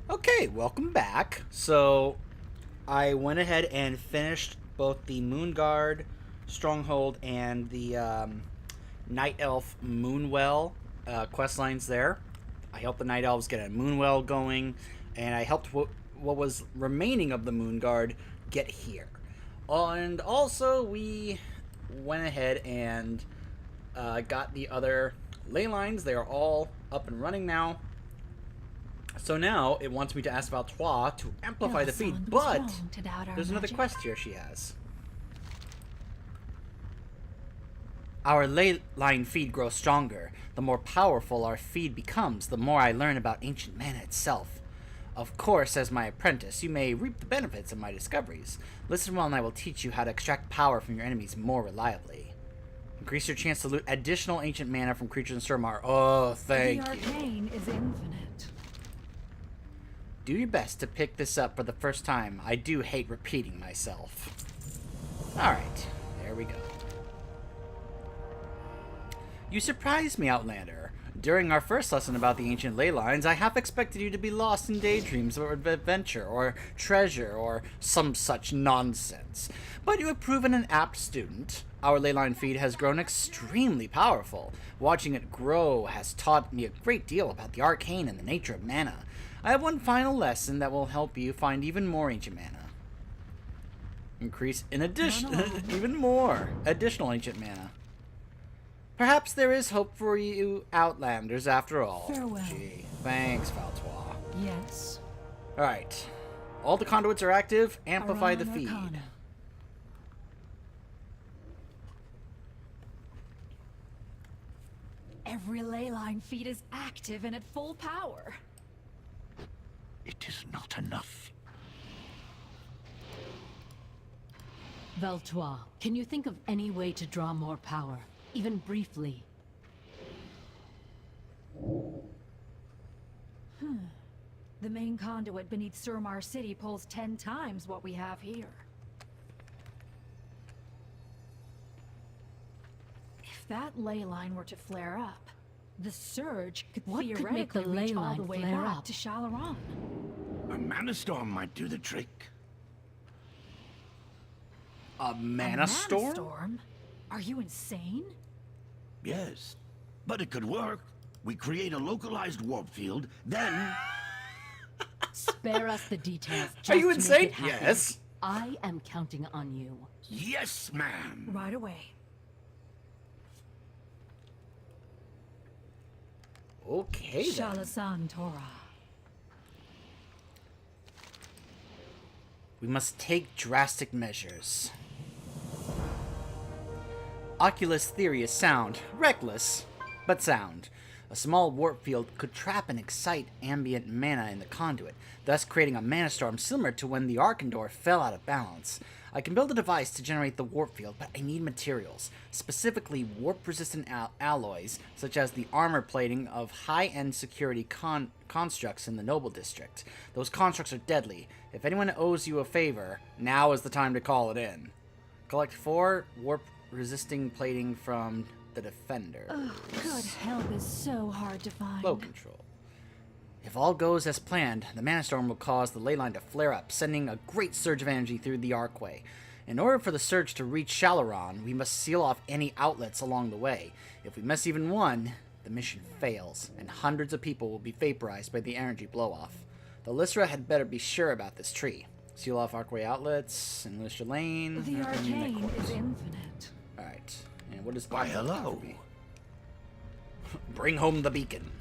Okay, welcome back. So, I went ahead and finished both the Moonguard Stronghold and the Night Elf Moonwell quest lines there. I helped the Night Elves get a Moonwell going, and I helped what was remaining of the Moonguard get here. And also, we went ahead and got the other ley lines. They are all up and running now. So now it wants me to ask Valtois to amplify the feed, but there's another quest here she has. Our ley line feed grows stronger. The more powerful our feed becomes, the more I learn about ancient mana itself. Of course, as my apprentice, you may reap the benefits of my discoveries. Listen well and I will teach you how to extract power from your enemies more reliably. Increase your chance to loot additional ancient mana from creatures in Suramar. Oh, thank you. The arcane is infinite. Do your best to pick this up for the first time. I do hate repeating myself. Alright, there we go. You surprised me, Outlander. During our first lesson about the ancient ley lines, I half expected you to be lost in daydreams of adventure or treasure or some such nonsense. But you have proven an apt student. Our ley line feed has grown extremely powerful. Watching it grow has taught me a great deal about the arcane and the nature of mana. I have one final lesson that will help you find even more ancient mana. Increase in addition, even more additional ancient mana. Perhaps there is hope for you Outlanders after all. Farewell. Gee, thanks, Valtois. Yes. Alright. All the conduits are active. Amplify the feed. Arcana. Every ley line feed is active and at full power. It is not enough. Valtois, can you think of any way to draw more power, even briefly? The main conduit beneath Suramar City pulls 10 times what we have here. If that ley line were to flare up, the surge could What could theoretically make the reach ley all line the way flare back up? to Shalaran. A mana storm might do the trick. A mana Mana storm? storm? Are you insane? Yes, but it could work. We create a localized warp field, then... Spare us the details. Are you just to make insane? it happen. Yes. I am counting on you. Yes, ma'am. Right away. Okay then. Shalasan Torah. We must take drastic measures. Oculus theory is sound. Reckless, but sound. A small warp field could trap and excite ambient mana in the conduit, thus creating a mana storm similar to when the Arkandor fell out of balance. I can build a device to generate the warp field, but I need materials, specifically warp-resistant alloys, such as the armor plating of high-end security constructs in the Noble District. Those constructs are deadly. If anyone owes you a favor, now is the time to call it in. Collect 4 warp-resisting plating from the Defender. Good help is so hard to find. Low control. If all goes as planned, the mana storm will cause the ley line to flare up, sending a great surge of energy through the archway. In order for the surge to reach Shalaran, we must seal off any outlets along the way. If we miss even one, the mission fails, and hundreds of people will be vaporized by the energy blow-off. The Lysra had better be sure about this tree. Seal off archway outlets in Lystra Lane. The arcane is infinite. Alright. And what is Why, hello. Bring home the beacon.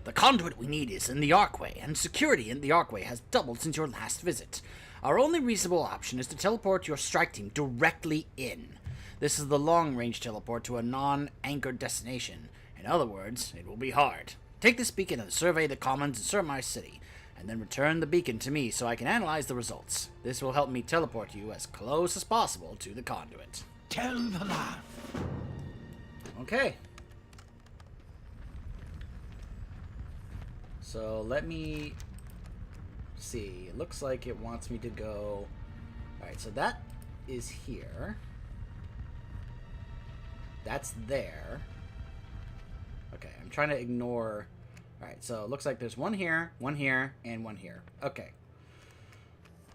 The conduit we need is in the archway, and security in the archway has doubled since your last visit. Our only reasonable option is to teleport your strike team directly in. This is the long-range teleport to a non-anchored destination. In other words, it will be hard. Take this beacon and survey the commons in Suramar City, and then return the beacon to me so I can analyze the results. This will help me teleport you as close as possible to the conduit. Tell the laugh. Okay. So let me see. It looks like it wants me to go. Alright, so that is here. That's there. Okay, I'm trying to ignore Alright, so it looks like there's one here, and one here. Okay.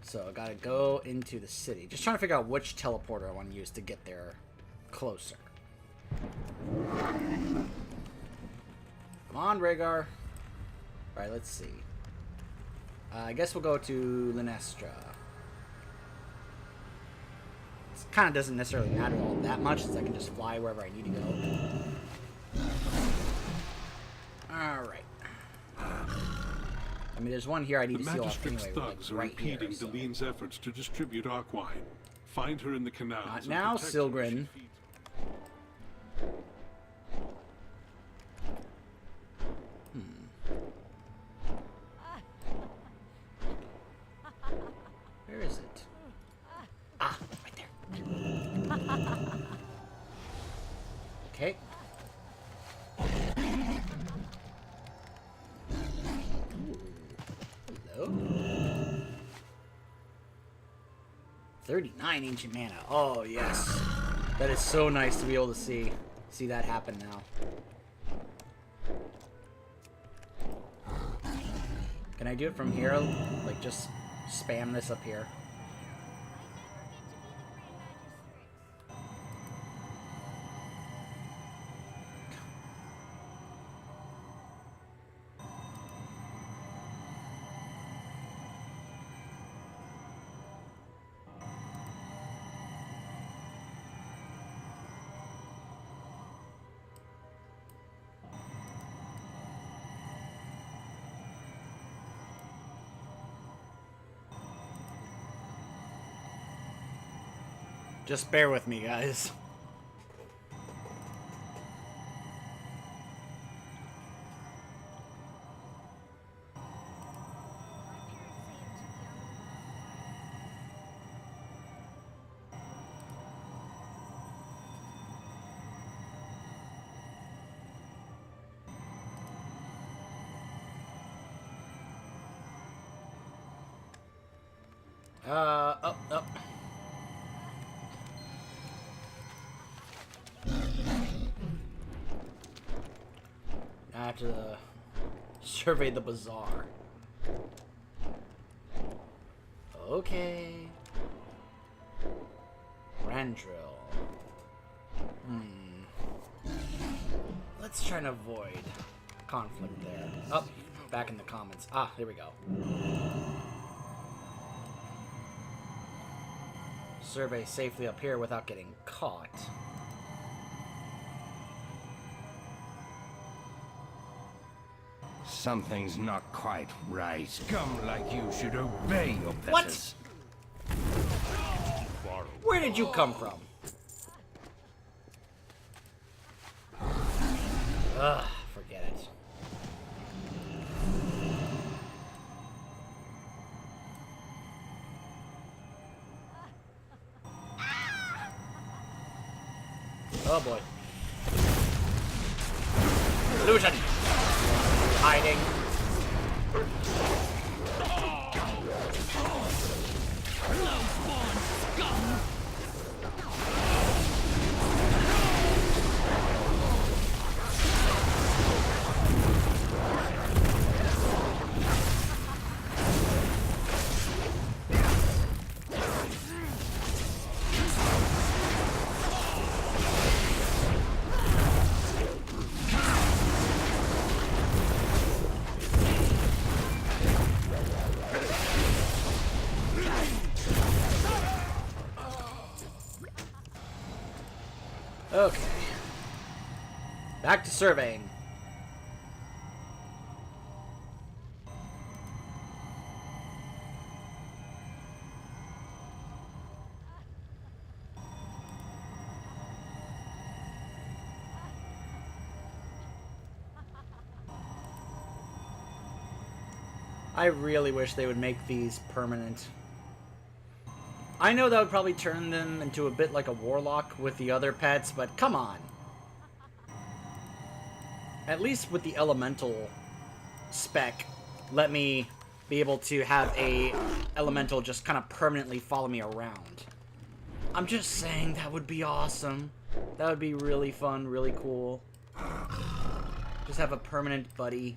So I gotta go into the city. Just trying to figure out which teleporter I want to use to get there closer. Come on, Rhaegar. Alright, let's see. I guess we'll go to Linestra. It kind of doesn't necessarily matter all that much, since I can just fly wherever I need to go. Alright. I mean, there's one here I need to seal off anyway. The Magistrate's thugs are impeding Delene's efforts to distribute Arkwine. Find her in the canals. Not now, Silgrin. Where is it? Ah, right there. Okay. Hello. 39 ancient mana. Oh yes, that is so nice to be able to see that happen now. Can I do it from here? Like just spam this up here. Just bear with me, guys. Up. I have to survey the bazaar. Okay. Randrill. Let's try and avoid conflict there. Oh, back in the comments. Ah, here we go. Survey safely up here without getting caught. Something's not quite right. Scum like you should obey your betters. What? Where did you come from? Ugh, forget it. Oh boy. Illusion! Hiding. Okay. Back to surveying. I really wish they would make these permanent. I know that would probably turn them into a bit like a warlock with the other pets, but come on. At least with the elemental spec, let me be able to have a elemental just kind of permanently follow me around. I'm just saying that would be awesome. That would be really fun, really cool. Just have a permanent buddy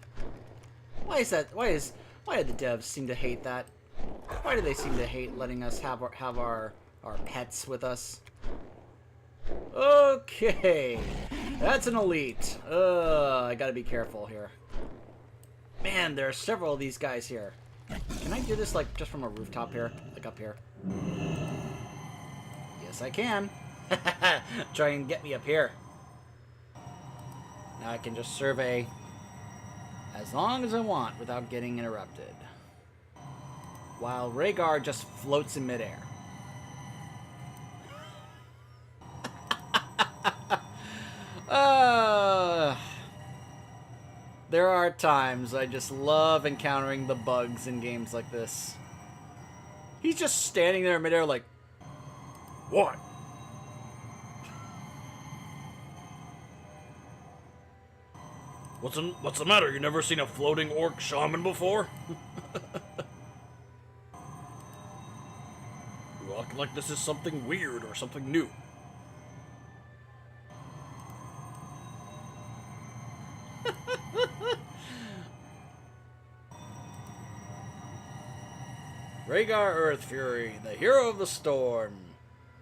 Why is that? Why do the devs seem to hate that? Why do they seem to hate letting us have our pets with us? Okay, that's an elite. I gotta be careful here. Man, there are several of these guys here. Can I do this like just from a rooftop here, like up here? Yes, I can. Try and get me up here. Now I can just survey as long as I want without getting interrupted. While Rhaegar just floats in midair. There are times I just love encountering the bugs in games like this. He's just standing there in midair like, what? What's the matter? You never seen a floating orc shaman before? You act like this is something weird or something new. Rhaegar Earthfury, the hero of the storm.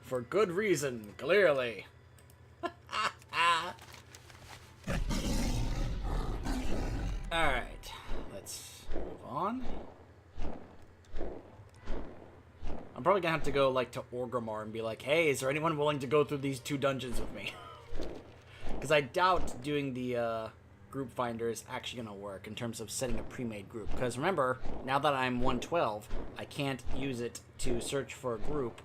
For good reason, clearly. Alright, let's move on. I'm probably gonna have to go, like, to Orgrimmar and be like, hey, is there anyone willing to go through these 2 dungeons with me? Because I doubt doing the, group finder is actually gonna work in terms of setting a pre-made group. Because remember, now that I'm 112, I can't use it to search for a group,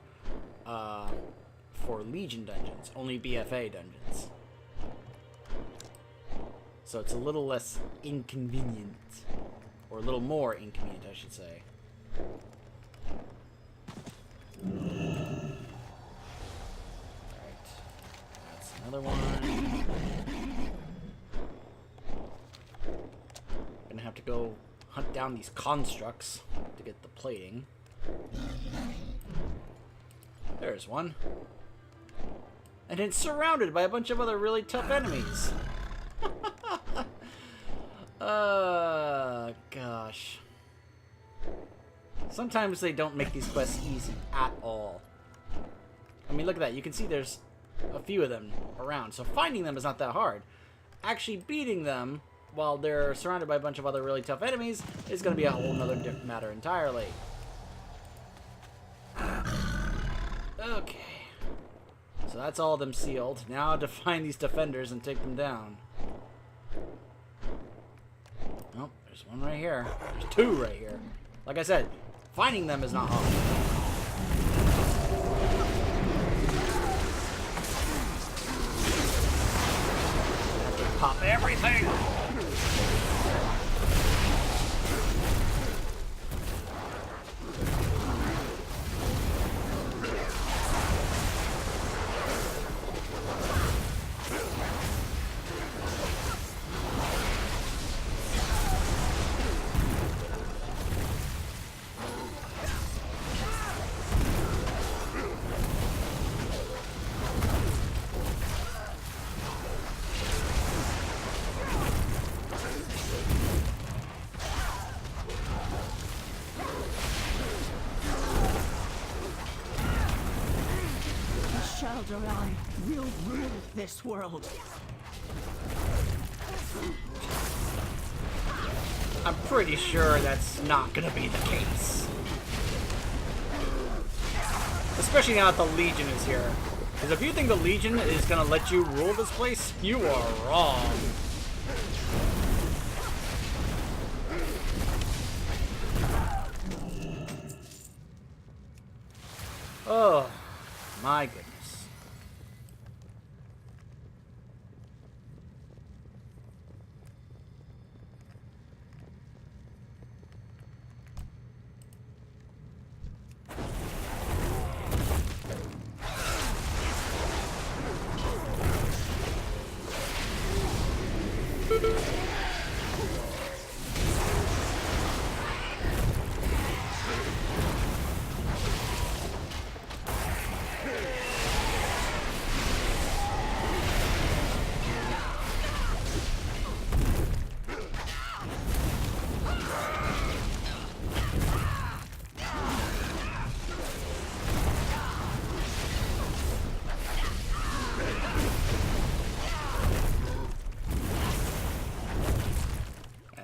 for Legion dungeons. Only BFA dungeons. So it's a little less inconvenient. Or a little more inconvenient, I should say. Alright. That's another one. Gonna have to go hunt down these constructs to get the plating. There's one. And it's surrounded by a bunch of other really tough enemies. Gosh. Sometimes they don't make these quests easy at all. I mean, look at that. You can see there's a few of them around. So finding them is not that hard. Actually beating them while they're surrounded by a bunch of other really tough enemies is going to be a whole nother different matter entirely. Okay. So that's all of them sealed. Now to find these defenders and take them down. Oh, there's one right here. There's 2 right here. Like I said, finding them is not hard. Have to pop everything! Alderaan will rule this world. I'm pretty sure that's not gonna be the case. Especially now that the Legion is here. Because if you think the Legion is gonna let you rule this place, you are wrong. Oh, my goodness.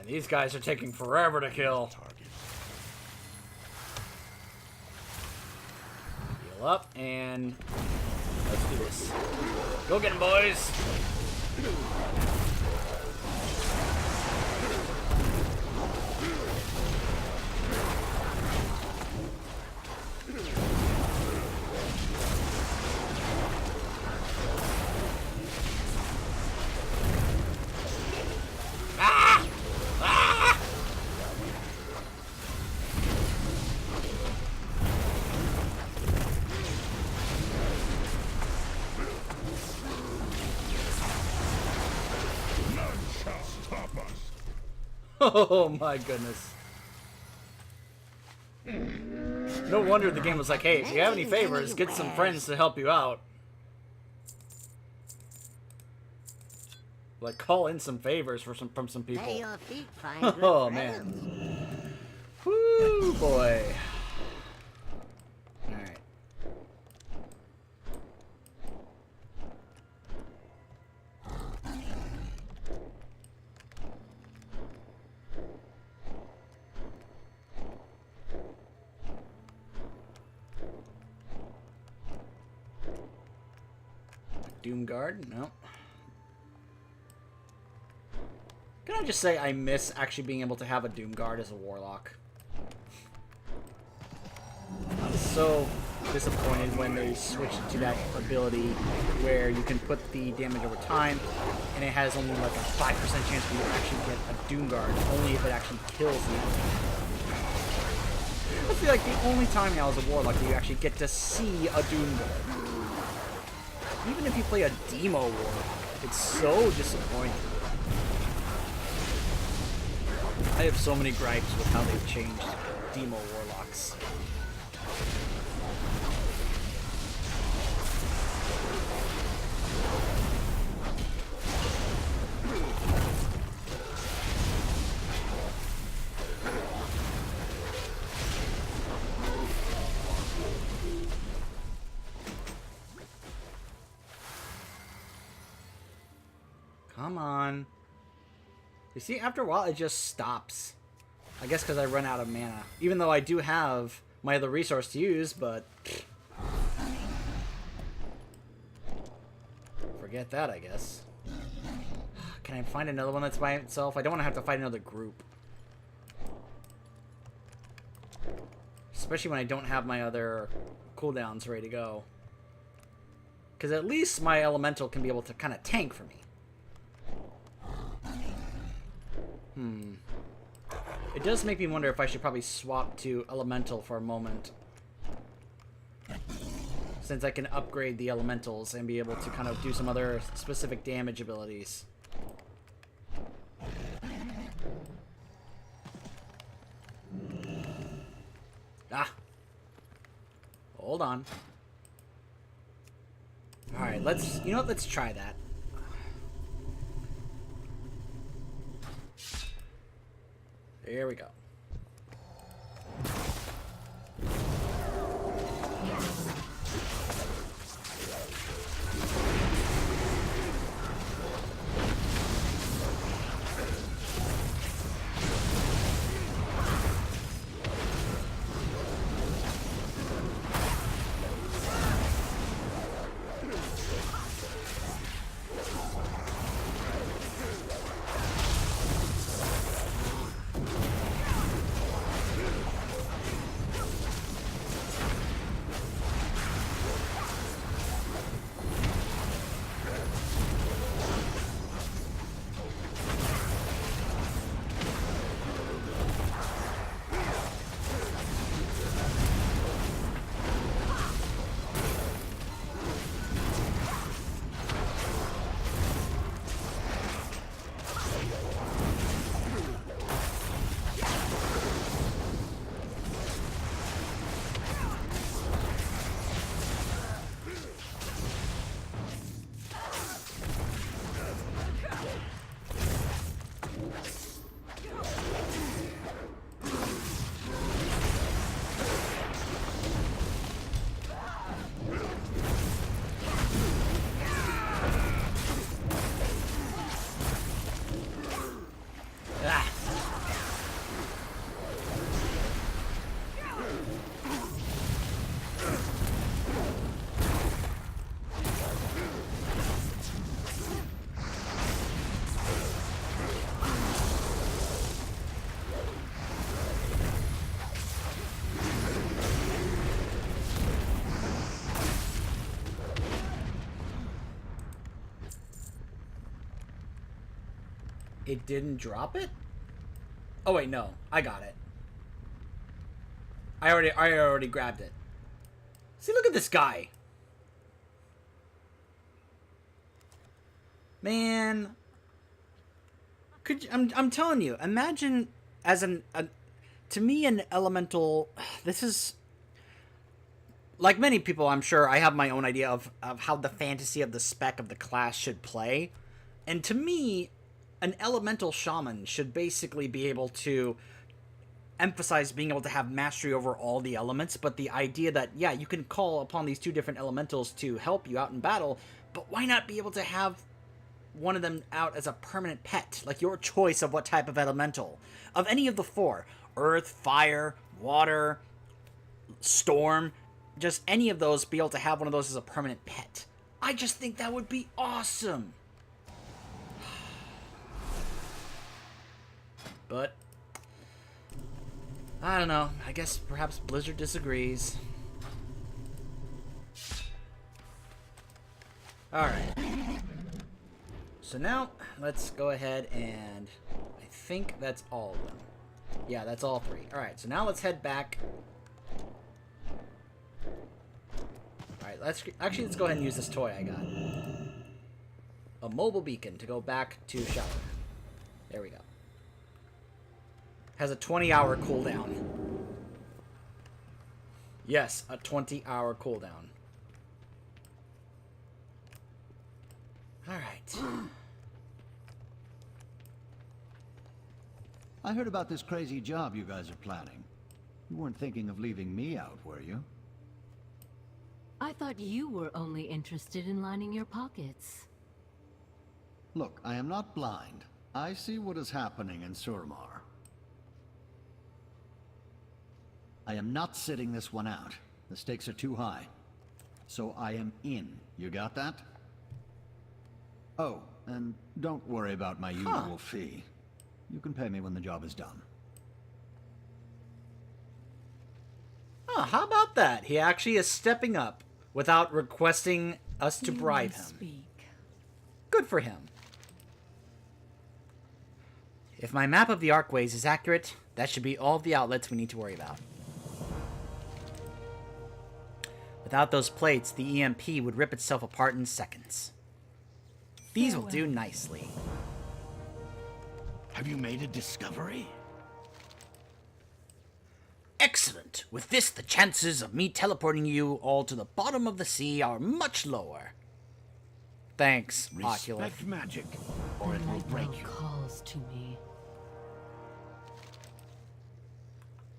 Man, these guys are taking forever to kill. Heal up, and let's do this. Go get him, boys! Oh my goodness. No wonder the game was like, hey, if you have any favors, get some friends to help you out. Like, call in some favors from some people. May your feet find good Oh, friends. man. Woo, boy. Alright. Doomguard? No. Can I just say I miss actually being able to have a Doomguard as a Warlock? I was so disappointed when they switched to that ability where you can put the damage over time and it has only like a 5% chance for you to actually get a Doomguard, only if it actually kills the enemy. I feel like the only time now as a Warlock that you actually get to see a Doomguard. Even if you play a Demo Warlock, it's so disappointing. I have so many gripes with how they've changed Demo Warlocks. Come on. You see, after a while, it just stops. I guess because I run out of mana. Even though I do have my other resource to use, but... forget that, I guess. Can I find another one that's by itself? I don't want to have to fight another group. Especially when I don't have my other cooldowns ready to go. Because at least my elemental can be able to kind of tank for me. It does make me wonder if I should probably swap to elemental for a moment. Since I can upgrade the elementals and be able to kind of do some other specific damage abilities. Ah! Hold on. Alright, let's... you know what? Let's try that. Here we go. It didn't drop it? Oh wait, no. I got it. I already grabbed it. See, look at this guy. Man, I'm telling you, imagine as to me an elemental. This is like many people. I'm sure I have my own idea of how the fantasy of the spec of the class should play, and to me, an elemental shaman should basically be able to emphasize being able to have mastery over all the elements, but the idea that, yeah, you can call upon these two different elementals to help you out in battle, but why not be able to have one of them out as a permanent pet, like your choice of what type of elemental, of any of the four: earth, fire, water, storm, just any of those, be able to have one of those as a permanent pet. I just think that would be awesome. But I don't know, I guess perhaps Blizzard disagrees. Alright. So now, let's go ahead and I think that's all of them. Yeah, that's all three. Alright, so now let's head back. Alright, let's go ahead and use this toy I got. A mobile beacon to go back to Shower. There we go. Has a 20-hour cooldown. Yes, a 20-hour cooldown. Alright. I heard about this crazy job you guys are planning. You weren't thinking of leaving me out, were you? I thought you were only interested in lining your pockets. Look, I am not blind. I see what is happening in Surmar. I am not sitting this one out. The stakes are too high. So I am in. You got that? Oh, and don't worry about my usual fee. You can pay me when the job is done. Oh, how about that? He actually is stepping up without requesting us to bribe him. Speak. Good for him. If my map of the Arcways is accurate, that should be all of the outlets we need to worry about. Without those plates, the EMP would rip itself apart in seconds. These will do nicely. Have you made a discovery? Excellent. With this, the chances of me teleporting you all to the bottom of the sea are much lower. Thanks, Oculus. Respect magic, or it will break you. Calls to me.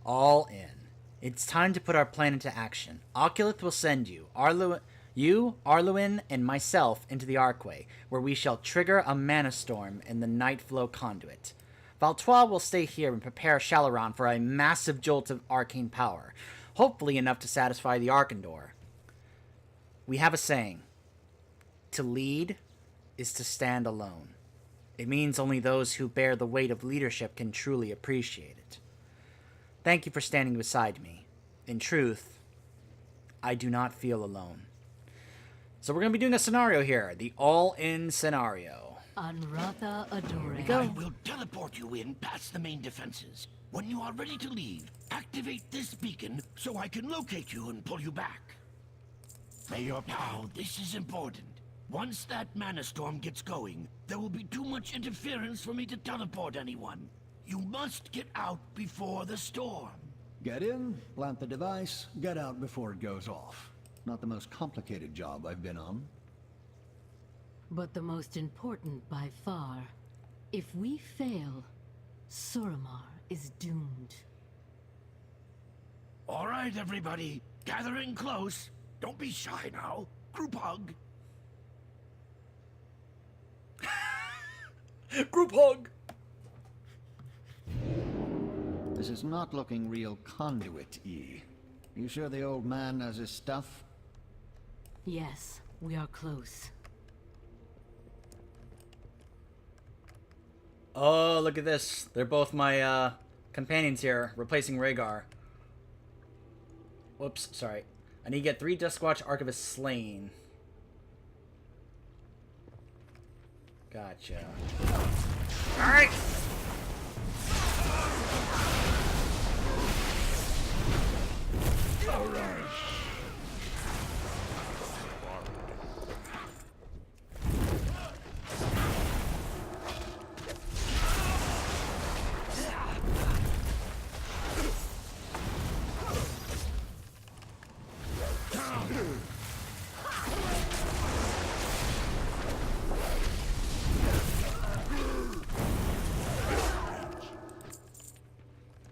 All in. It's time to put our plan into action. Oculus will send you, Arluin, and myself into the Archway, where we shall trigger a mana storm in the Nightflow conduit. Valtois will stay here and prepare Shalaran for a massive jolt of arcane power, hopefully enough to satisfy the Arkandor. We have a saying: to lead is to stand alone. It means only those who bear the weight of leadership can truly appreciate it. Thank you for standing beside me. In truth, I do not feel alone. So we're going to be doing a scenario here. The all-in scenario. Anratha Adore. I will teleport you in past the main defenses. When you are ready to leave, activate this beacon so I can locate you and pull you back. Now, this is important. Once that mana storm gets going, there will be too much interference for me to teleport anyone. You must get out before the storm. Get in, plant the device, get out before it goes off. Not the most complicated job I've been on. But the most important by far. If we fail, Suramar is doomed. All right, everybody. Gather in close. Don't be shy now. Group hug. Group hug! This is not looking real conduit-y. You sure the old man knows his stuff? Yes, we are close. Oh, look at this. They're both my companions here, replacing Rhaegar. Whoops, sorry. I need to get 3 Duskwatch Archivists slain. Gotcha. Alright.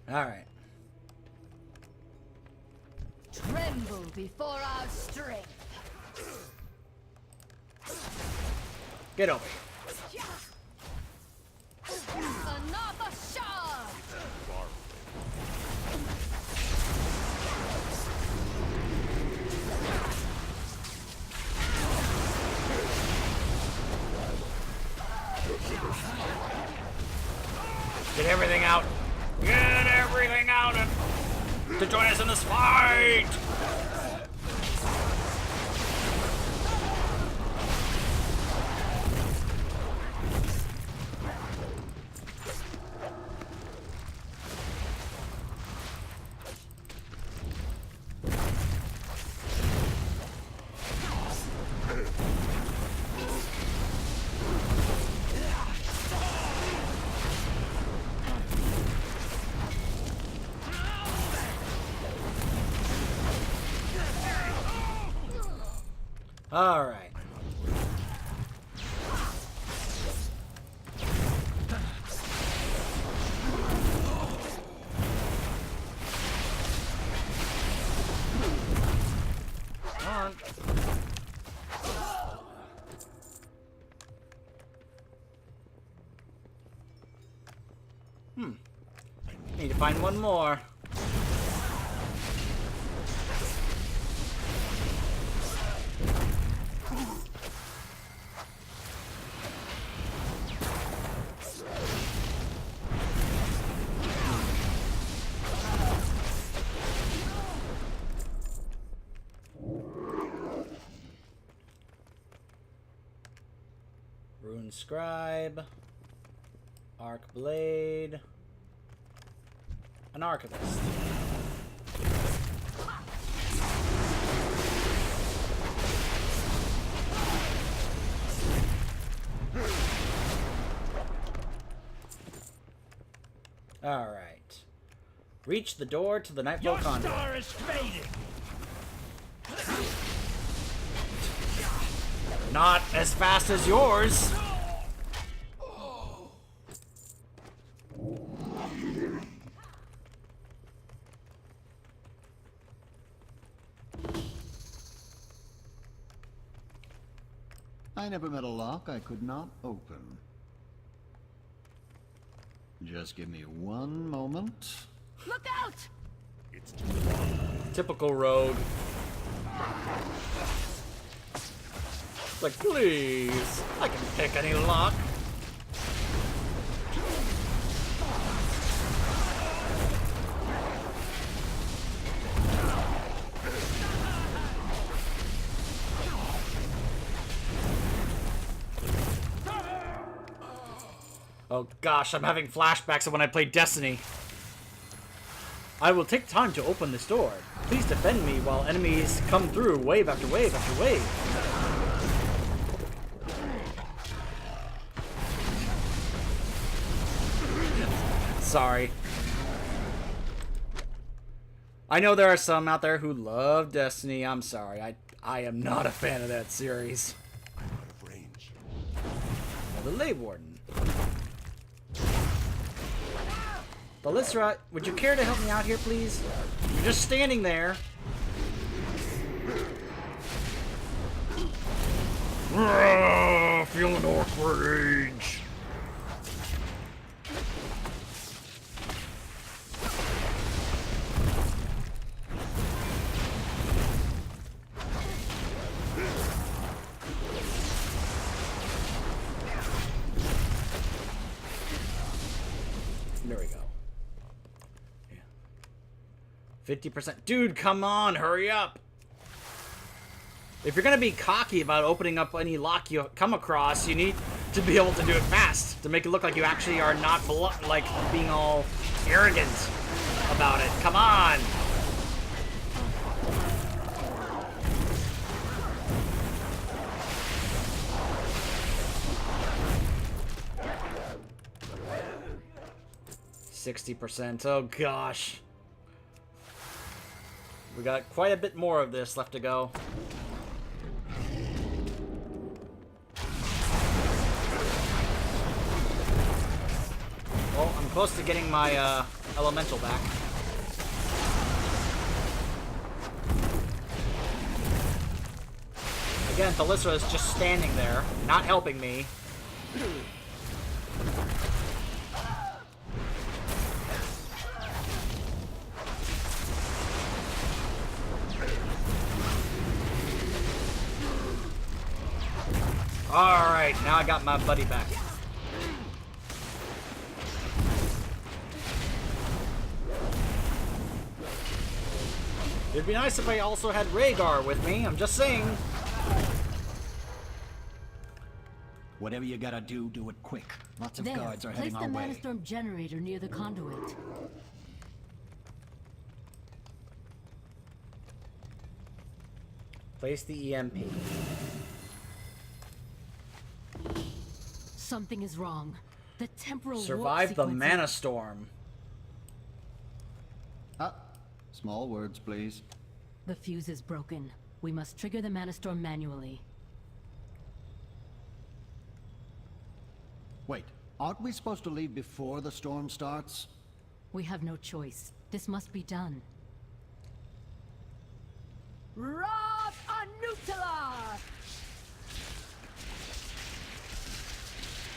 Alright. Tremble before our strength. Get over here. Another shot. Get everything out. Get everything out to join us in this fight. All right. Need to find one more. Rune Scribe, Arc Blade, an Archivist. Alright. Reach the door to the Nightfall Conduit. Your star is fading. Not as fast as yours. I never met a lock I could not open. Just give me one moment. Look out! Typical rogue. It's like, please, I can pick any lock. Oh gosh, I'm having flashbacks of when I played Destiny. I will take time to open this door. Please defend me while enemies come through wave after wave after wave. Sorry. I know there are some out there who love Destiny. I'm sorry. I am not a fan of that series. I'm out of range. The Lay Warden. Belisra, would you care to help me out here, please? You're just standing there. Feeling orc rage. There we go. 50%. Dude, come on, hurry up. If you're gonna be cocky about opening up any lock you come across, you need to be able to do it fast, to make it look like you actually are not like being all arrogant about it. Come on. %. Oh gosh. We got quite a bit more of this left to go. Well, I'm close to getting my elemental back. Again, Thalissa is just standing there, not helping me. Alright, now I got my buddy back. It'd be nice if I also had Rhaegar with me, I'm just saying. Whatever you gotta do, do it quick. Lots of There, guards are place heading the our way. Manastorm generator near the conduit. Place the EMP. Something is wrong. The temporal warp Survive the sequence- Mana Storm. Small words, please. The fuse is broken. We must trigger the Manastorm manually. Wait, aren't we supposed to leave before the storm starts? We have no choice. This must be done. Rob Anutala!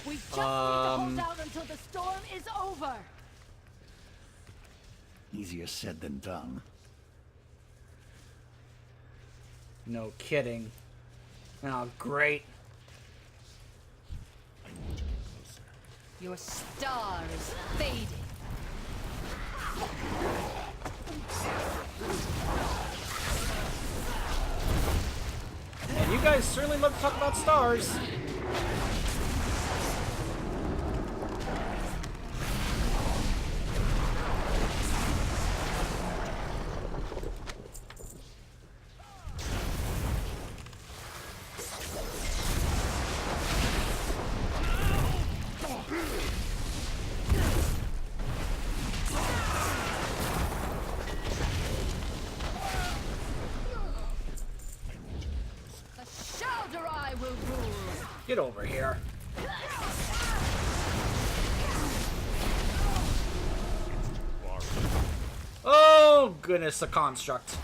We just need to hold out until the storm is over. Easier said than done. No kidding. Oh, great. Your star is fading. And you guys certainly love to talk about stars. Get over here. Oh, goodness, a construct.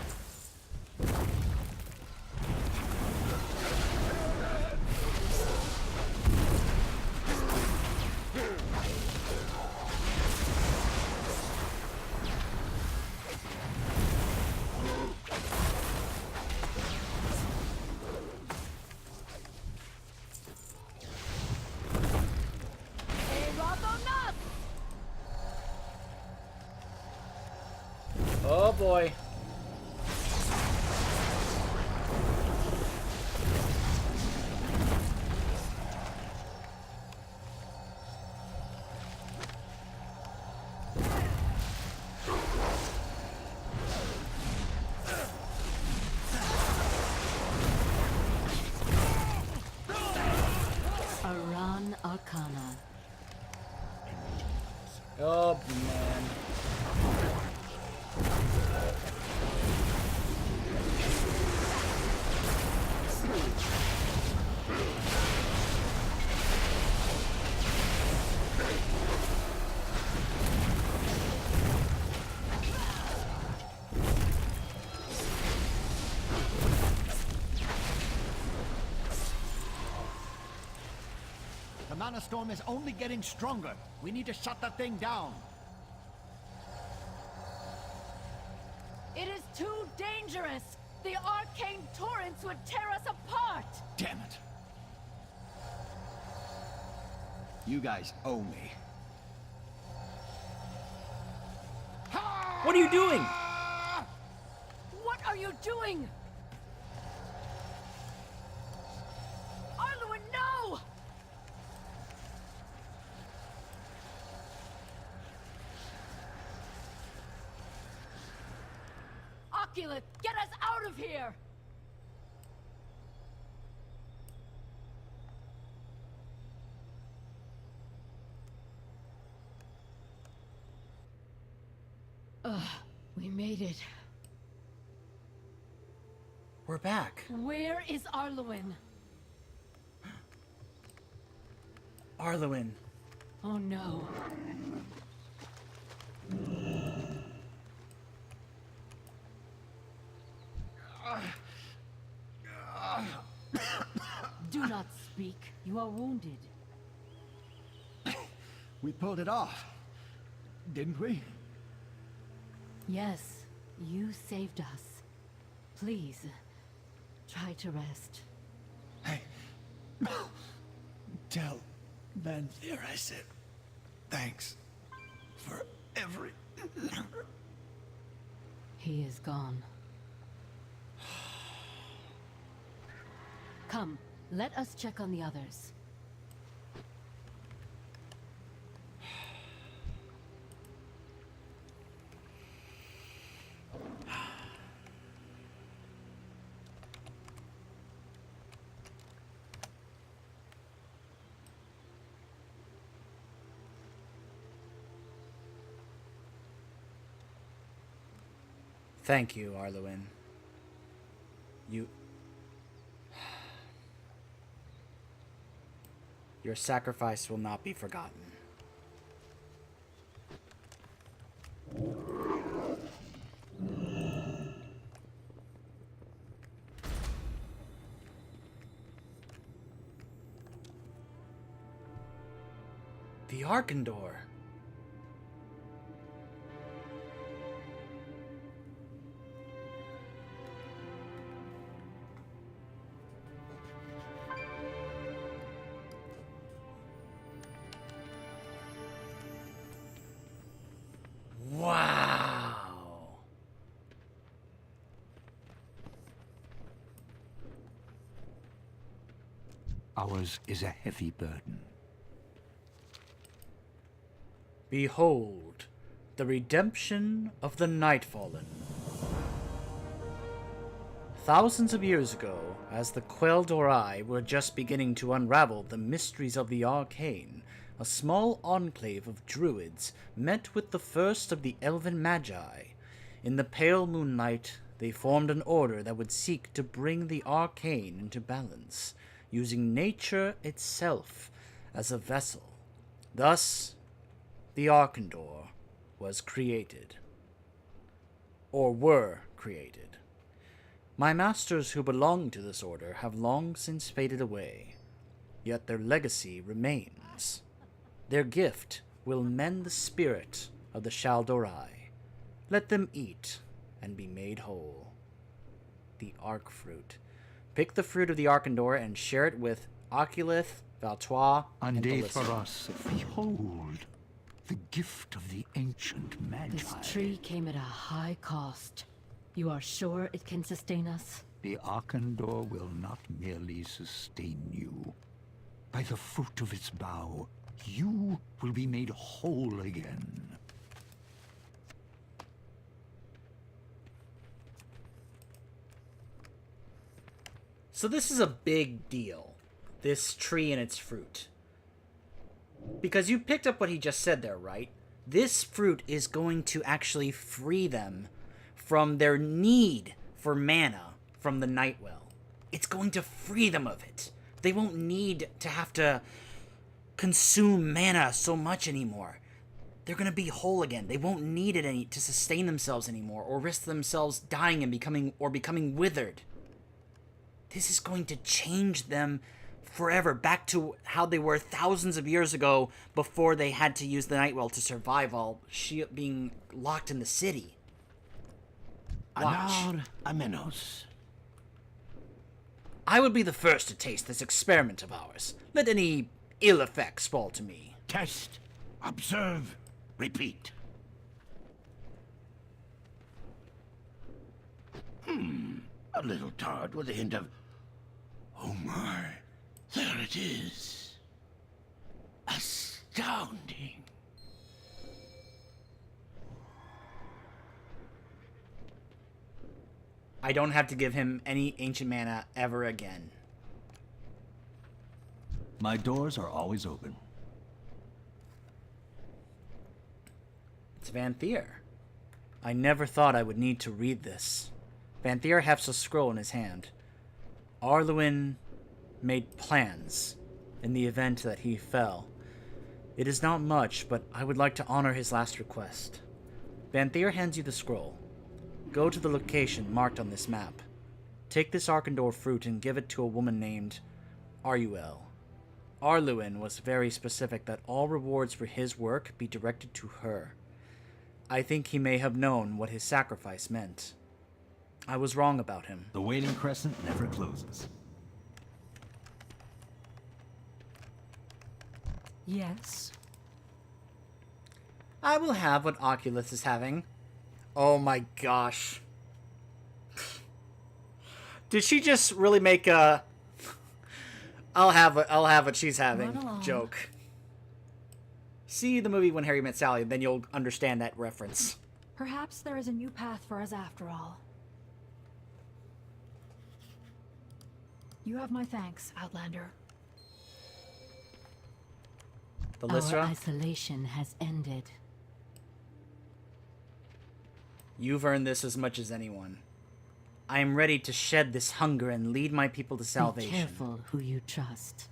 Oh boy. Aran Arcana. Oh man. The Mana Storm is only getting stronger. We need to shut that thing down. It is too dangerous. The arcane torrents would tear us apart. Damn it. You guys owe me. What are you doing? What are you doing? Arluin, no! Oculus, get us out of here! We made it. We're back. Where is Arluin? Arluin. Oh no. Do not speak. You are wounded. We pulled it off, didn't we? Yes, you saved us. Please, try to rest. Hey, tell Van Leer I said thanks for every... He is gone. Come, let us check on the others. Thank you, Arluin. Your sacrifice will not be forgotten. The Arkandor. Wow. Ours is a heavy burden. Behold, the redemption of the Nightfallen. Thousands of years ago, as the Quel'Dorai were just beginning to unravel the mysteries of the arcane, a small enclave of druids met with the first of the elven magi. In the pale moonlight, they formed an order that would seek to bring the arcane into balance, using nature itself as a vessel. Thus, the Arkandor was created. Or were created. My masters who belonged to this order have long since faded away, yet their legacy remains. Their gift will mend the spirit of the Shal'Dorai. Let them eat and be made whole. The Arc Fruit. Pick the fruit of the Arkandor and share it with Oculith, Valtois, and Unday Ballista. for us, behold, the gift of the ancient Magi. This tree came at a high cost. You are sure it can sustain us? The Arkandor will not merely sustain you. By the fruit of its bough, you will be made whole again. So this is a big deal, this tree and its fruit. Because you picked up what he just said there, right? This fruit is going to actually free them from their need for mana from the Nightwell. It's going to free them of it. They won't need to have to consume mana so much anymore. They're going to be whole again. They won't need it to sustain themselves anymore, or risk themselves dying and becoming withered. This is going to change them forever, back to how they were thousands of years ago before they had to use the Nightwell to survive while being locked in the city. Watch. Anar Amenos. I would be the first to taste this experiment of ours. Let any ill effects fall to me. Test, observe, repeat. A little tart with a hint of... Oh my, there it is. Astounding. I don't have to give him any ancient mana ever again. My doors are always open. It's Vanthier. I never thought I would need to read this. Vanthier hefts a scroll in his hand. Arluin made plans in the event that he fell. It is not much, but I would like to honor his last request. Vanthier hands you the scroll. Go to the location marked on this map. Take this Arkandor fruit and give it to a woman named Aruel. Arluin was very specific that all rewards for his work be directed to her. I think he may have known what his sacrifice meant. I was wrong about him. The waiting crescent never closes. Yes. I will have what Oculus is having. Oh my gosh. Did she just really make a I'll have what she's having Run along. joke? See the movie When Harry Met Sally, then you'll understand that reference. Perhaps there is a new path for us after all. You have my thanks, Outlander. The Our Lysra, isolation has ended. you've earned this as much as anyone. I am ready to shed this hunger and lead my people to salvation. Be careful who you trust.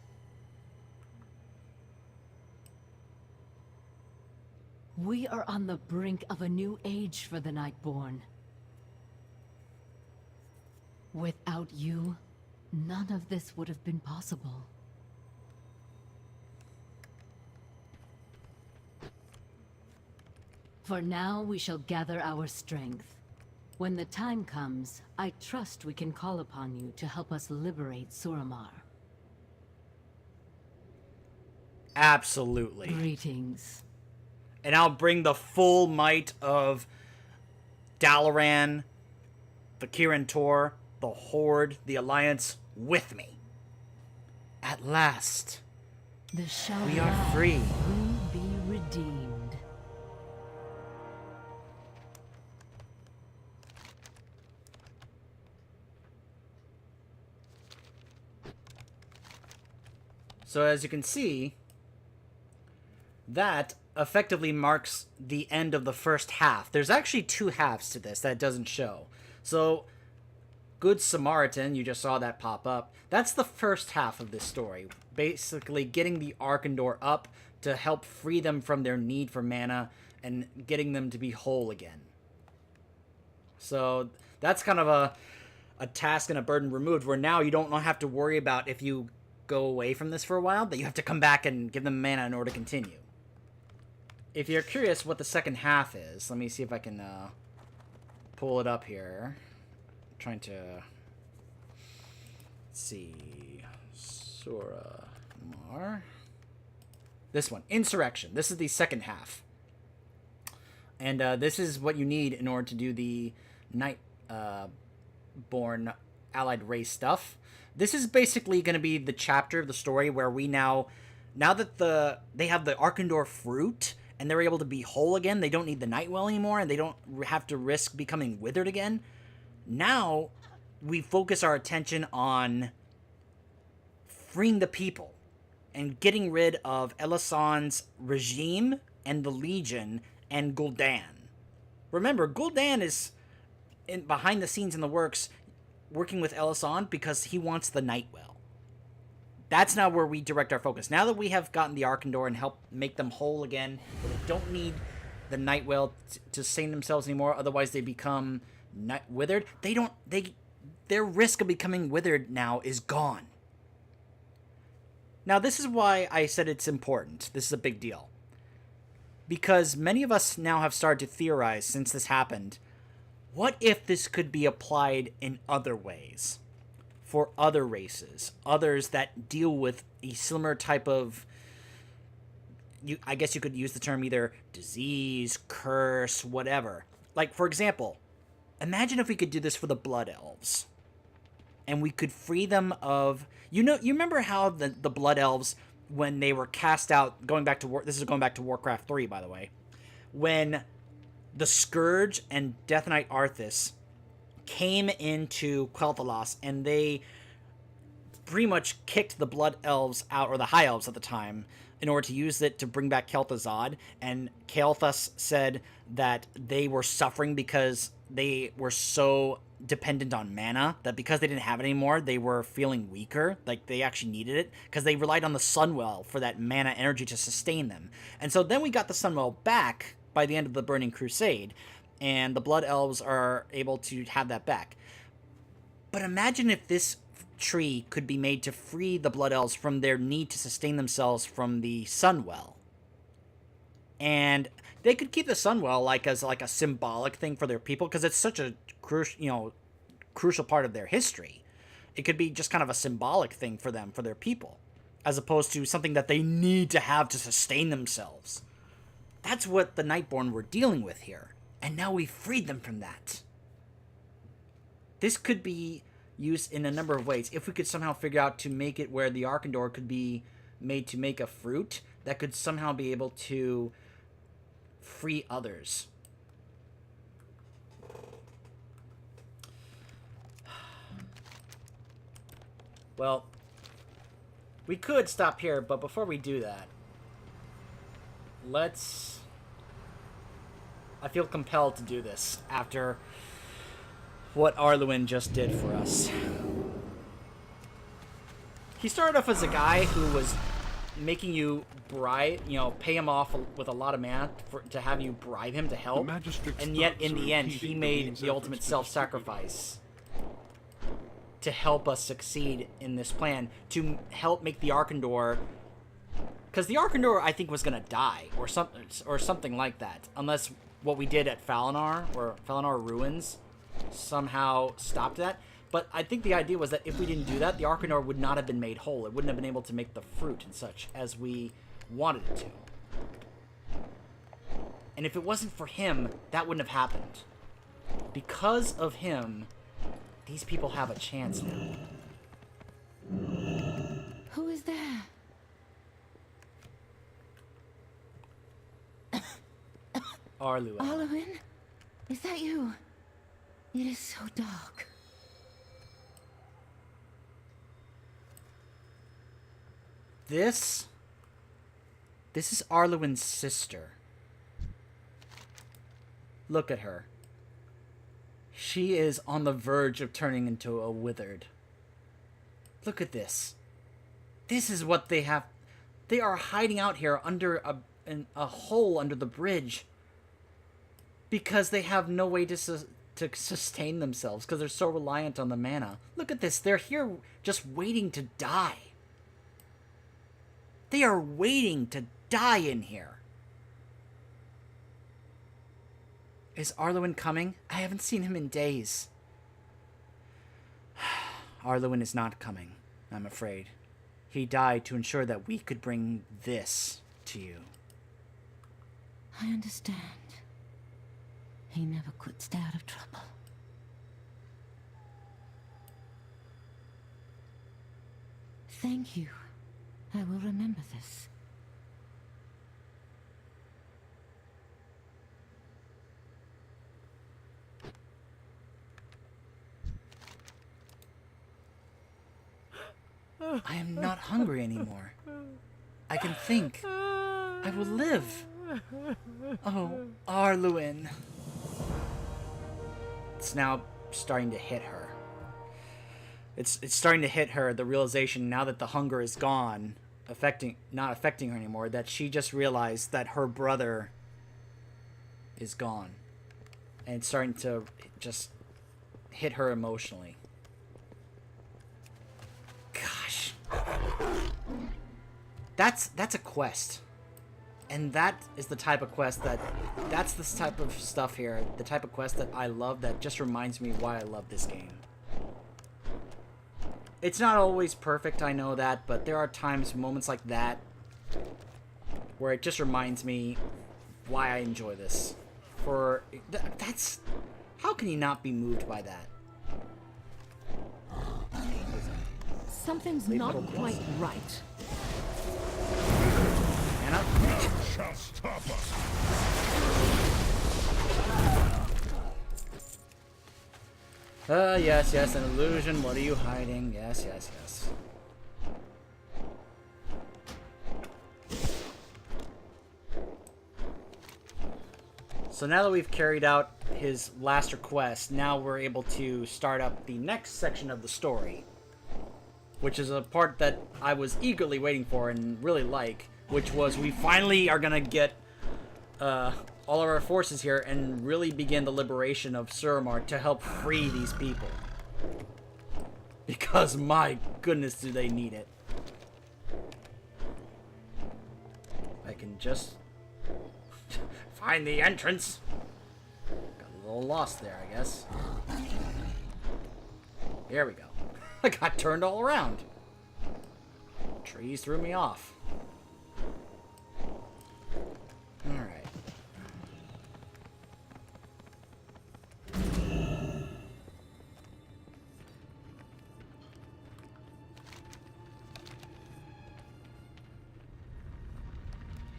We are on the brink of a new age for the Nightborn. Without you, none of this would have been possible. For now, we shall gather our strength. When the time comes, I trust we can call upon you to help us liberate Suramar. Absolutely. Greetings. And I'll bring the full might of Dalaran, the Kirin Tor, the Horde, the Alliance with me. At last, The Shao we are free. will be redeemed. So as you can see, that effectively marks the end of the first half. There's actually two halves to this that doesn't show. So, Good Samaritan, you just saw that pop up. That's the first half of this story. Basically getting the Arkandor up to help free them from their need for mana and getting them to be whole again. So, that's kind of a task and a burden removed, where now you don't have to worry about if you go away from this for a while, that you have to come back and give them mana in order to continue. If you're curious what the second half is, let me see if I can pull it up here. I'm trying to see Suramar. This one, Insurrection. This is the second half, and this is what you need in order to do the Nightborn allied race stuff. This is basically going to be the chapter of the story where we now that they have the Arkandor fruit and they're able to be whole again, they don't need the Nightwell anymore, and they don't have to risk becoming withered again. Now we focus our attention on freeing the people and getting rid of Elasan's regime and the Legion and Gul'dan. Remember, Gul'dan is behind the scenes in the works, working with Elasan because he wants the Nightwell. That's now where we direct our focus. Now that we have gotten the Arkandor and help make them whole again, they don't need the Nightwell to sustain themselves anymore. Otherwise, they become withered. Their risk of becoming withered now is gone. Now, this is why I said it's important. This is a big deal. Because many of us now have started to theorize since this happened, what if this could be applied in other ways? For other races, others that deal with a similar type of, I guess you could use the term either disease, curse, whatever. Like, for example, imagine if we could do this for the Blood Elves. And we could free them of, you remember how the Blood Elves, when they were cast out, this is going back to Warcraft 3, by the way, when the Scourge and Death Knight Arthas came into Quel'Thalas, and they pretty much kicked the Blood Elves out, or the High Elves at the time, in order to use it to bring back Kel'Thuzad. And Kael'thas said that they were suffering because they were so dependent on mana, that because they didn't have it anymore, they were feeling weaker, like they actually needed it, because they relied on the Sunwell for that mana energy to sustain them. And so then we got the Sunwell back by the end of the Burning Crusade, and the Blood Elves are able to have that back. But imagine if this tree could be made to free the Blood Elves from their need to sustain themselves from the Sunwell. And they could keep the Sunwell like as like a symbolic thing for their people, because it's such a crucial part of their history. It could be just kind of a symbolic thing for them, for their people, as opposed to something that they need to have to sustain themselves. That's what the Nightborn were dealing with here, and now we freed them from that. This could be used in a number of ways. If we could somehow figure out to make it where the Arkandor could be made to make a fruit that could somehow be able to free others. Well, we could stop here, but before we do that, I feel compelled to do this after what Arluin just did for us. He started off as a guy who was making you pay him off with a lot of mana to have you bribe him to help, and yet in the end he made the ultimate self-sacrifice to help us succeed in this plan, to help make the Arkandor, because the Arkandor I think was gonna die or something like that, unless what we did at Falanar or Falanar Ruins somehow stopped that. But I think the idea was that if we didn't do that, the Arkandor would not have been made whole. It wouldn't have been able to make the fruit and such as we wanted it to. And if it wasn't for him, that wouldn't have happened. Because of him, these people have a chance now. Who is there? Arluin. Arluin? Is that you? It is so dark. This is Arluin's sister. Look at her. She is on the verge of turning into a withered. Look at this. This is what they have. They are hiding out here under a hole under the bridge because they have no way to sustain themselves, because they're so reliant on the mana. Look at this. They're here just waiting to die. They are waiting to die in here. Is Arluin coming? I haven't seen him in days. Arluin is not coming, I'm afraid. He died to ensure that we could bring this to you. I understand. He never could stay out of trouble. Thank you. I will remember this. I am not hungry anymore. I can think. I will live. Oh, Arluin. It's now starting to hit her. It's starting to hit her, the realization now that the hunger is gone, not affecting her anymore, that she just realized that her brother is gone. And it's starting to just hit her emotionally. Gosh. That's a quest. And that is the type of quest that's the type of stuff here, the type of quest that I love, that just reminds me why I love this game. It's not always perfect, I know that, but there are times, moments like that, where it just reminds me why I enjoy this. That's... How can you not be moved by that? Something's not quite right. Anna? Shall stop us. Yes, yes, an illusion. What are you hiding? Yes, yes, yes. So now that we've carried out his last request, now we're able to start up the next section of the story. Which is a part that I was eagerly waiting for and really like. Which was we finally are going to get all of our forces here and really begin the liberation of Suramar to help free these people. Because my goodness do they need it. I can just find the entrance. Got a little lost there, I guess. Here we go. I got turned all around. Trees threw me off. Alright.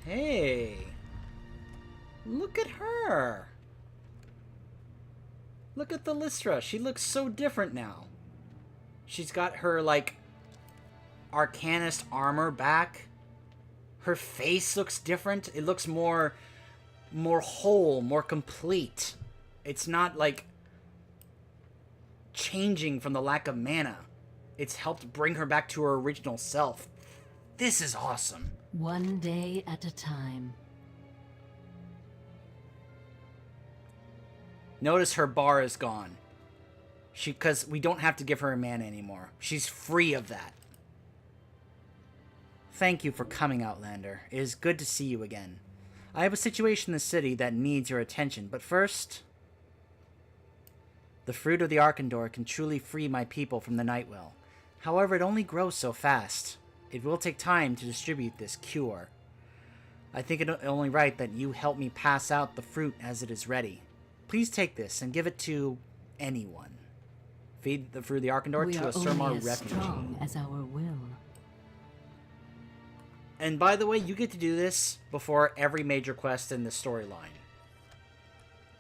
Hey. Look at her. Look at the Lystra. She looks so different now. She's got her, like, Arcanist armor back. Her face looks different. It looks more whole, more complete. It's not, like, changing from the lack of mana. It's helped bring her back to her original self. This is awesome. One day at a time. Notice her bar is gone. Because we don't have to give her a mana anymore. She's free of that. Thank you for coming, Outlander. It is good to see you again. I have a situation in the city that needs your attention, but first... The fruit of the Arkandor can truly free my people from the Nightwell. However, it only grows so fast. It will take time to distribute this cure. I think it only right that you help me pass out the fruit as it is ready. Please take this and give it to anyone. Feed the fruit of the Arkandor to a Suramar refugee. Strong as our will. And by the way, you get to do this before every major quest in the storyline.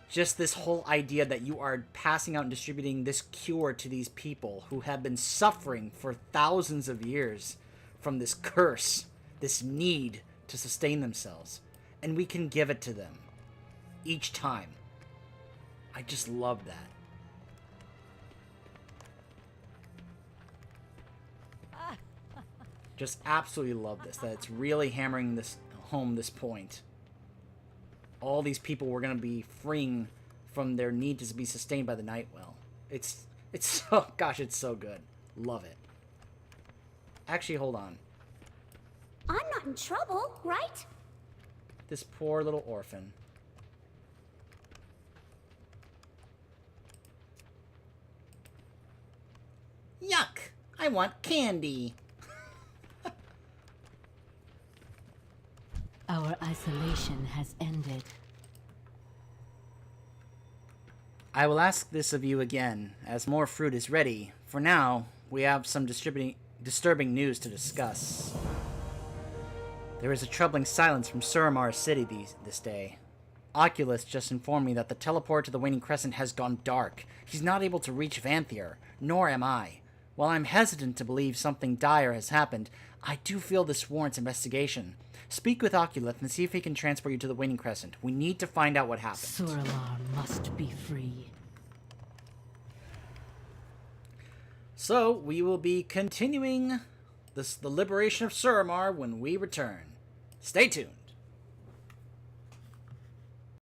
Just this whole idea that you are passing out and distributing this cure to these people who have been suffering for thousands of years from this curse, this need to sustain themselves. And we can give it to them. Each time. I just love that. Just absolutely love this. That it's really hammering this home, this point. All these people were going to be freeing from their need to be sustained by the Nightwell. It's so... Gosh, it's so good. Love it. Actually, hold on. I'm not in trouble, right? This poor little orphan. Yuck! I want candy! Our isolation has ended. I will ask this of you again, as more fruit is ready. For now, we have some disturbing news to discuss. There is a troubling silence from Suramar City this day. Oculus just informed me that the teleport to the Waning Crescent has gone dark. He's not able to reach Vanthier, nor am I. While I'm hesitant to believe something dire has happened, I do feel this warrants investigation. Speak with Oculus and see if he can transport you to the Waning Crescent. We need to find out what happened. Suramar must be free. So, we will be continuing the liberation of Suramar when we return. Stay tuned.